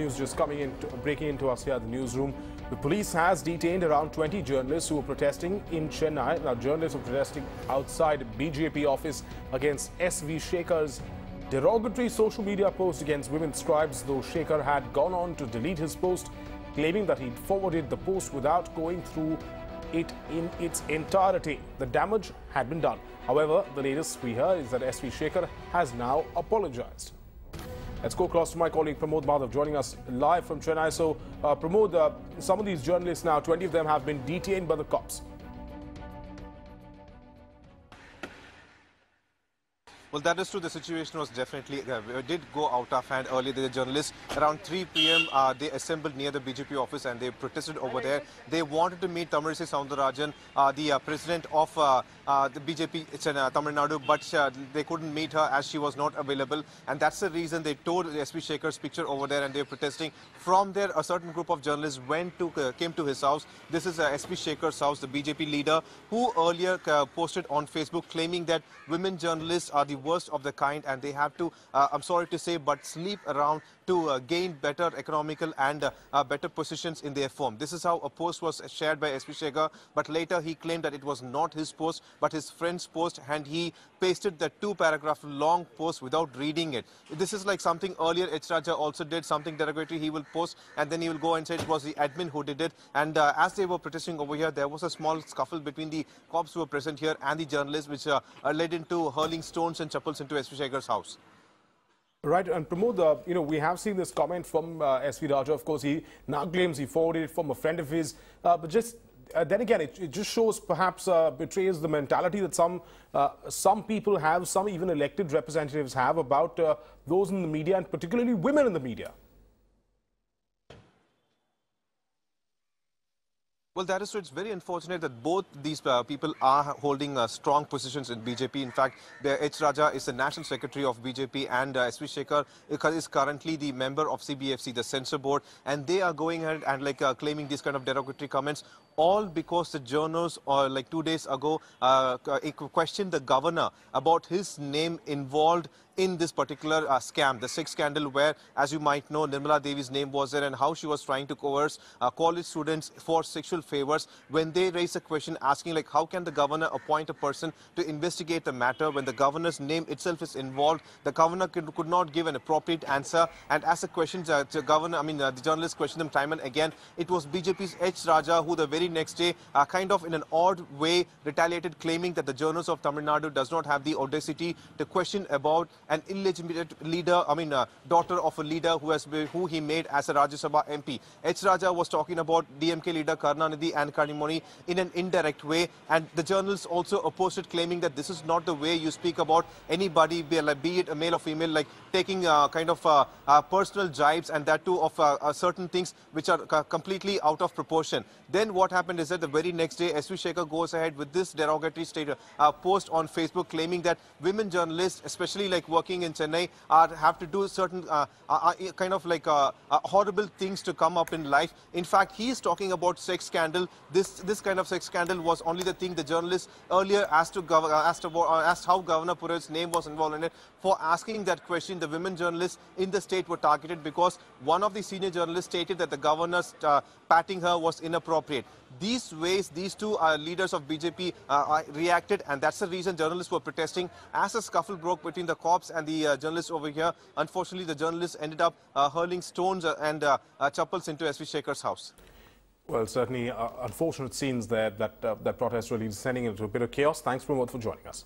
news just breaking into us here at the newsroom. The police has detained around 20 journalists who were protesting in Chennai. Now, journalists were protesting outside BJP office against SV Shekar's derogatory social media post against women scribes, though Shekar had gone on to delete his post, claiming that he'd forwarded the post without going through it in its entirety. The damage had been done. However, the latest we hear is that SV Shekar has now apologized. Let's go across to my colleague Pramod Madhav joining us live from Chennai. So, Pramod, some of these journalists now, 20 of them have been detained by the cops. Well, that is true. The situation was definitely did go out of hand earlier. The journalists around 3 p.m. They assembled near the BJP office and they protested over there. They wanted to meet Tamilisai Soundararajan, the president of the BJP in Tamil Nadu, but they couldn't meet her as she was not available. And that's the reason they tore SV Shekar's picture over there and they were protesting. From there, a certain group of journalists came to his house. This is SV Shekar's house, the BJP leader, who earlier posted on Facebook claiming that women journalists are the worst of the kind and they have to, I'm sorry to say, but sleep around to gain better economical and better positions in their firm. This is how a post was shared by SV Shekar, but later he claimed that it was not his post but his friend's post, and he pasted the 2-paragraph long post without reading it. This is like something earlier H. Raja also did, something derogatory he will post and then he will go and say it was the admin who did it. And as they were protesting over here, there was a small scuffle between the cops who were present here and the journalists, which led into hurling stones and chappals into SV Shekar's house. Right, and Pramod, we have seen this comment from S.V. Raja. Of course, he now claims he forwarded it from a friend of his. But just then again, it just shows, perhaps betrays the mentality that some people have, some even elected representatives have about those in the media, and particularly women in the media. Well, that is true. It's very unfortunate that both these people are holding strong positions in BJP. In fact, H. Raja is the National Secretary of BJP and SV Shekar is currently the member of CBFC, the censor board, and they are going ahead and claiming these kind of derogatory comments, all because the journals 2 days ago questioned the governor about his name involved in this particular scam, the sex scandal, where, as you might know, Nirmala Devi's name was there and how she was trying to coerce college students for sexual favors. When they raised a question asking how can the governor appoint a person to investigate the matter when the governor's name itself is involved, the governor could not give an appropriate answer. And as the questions, the journalists questioned them time and again, it was BJP's H. Raja who the very next day, kind of in an odd way, retaliated, claiming that the journalists of Tamil Nadu does not have the audacity to question about an illegitimate leader, daughter of a leader who he made as a Rajya Sabha MP. H. Raja was talking about DMK leader Karunanidhi and Kanimoni in an indirect way, and the journalists also opposed it, claiming that this is not the way you speak about anybody, be it a male or female, taking personal jibes, and that too of certain things which are completely out of proportion. Then what happened is that the very next day, S.V. Shekar goes ahead with this derogatory post on Facebook, claiming that women journalists, especially working in Chennai, have to do certain horrible things to come up in life. In fact, he is talking about sex scandal. This kind of sex scandal was only the thing the journalists earlier asked how Governor Purohit's name was involved in it. For asking that question, the women journalists in the state were targeted because one of the senior journalists stated that the governor's patting her was inappropriate. These ways, these two leaders of BJP reacted, and that's the reason journalists were protesting. As a scuffle broke between the cops and the journalists over here, unfortunately, the journalists ended up hurling stones and chappals into S.V. Shekar's house. Well, certainly unfortunate scenes there, that protest really descending into a bit of chaos. Thanks, Pramod, for joining us.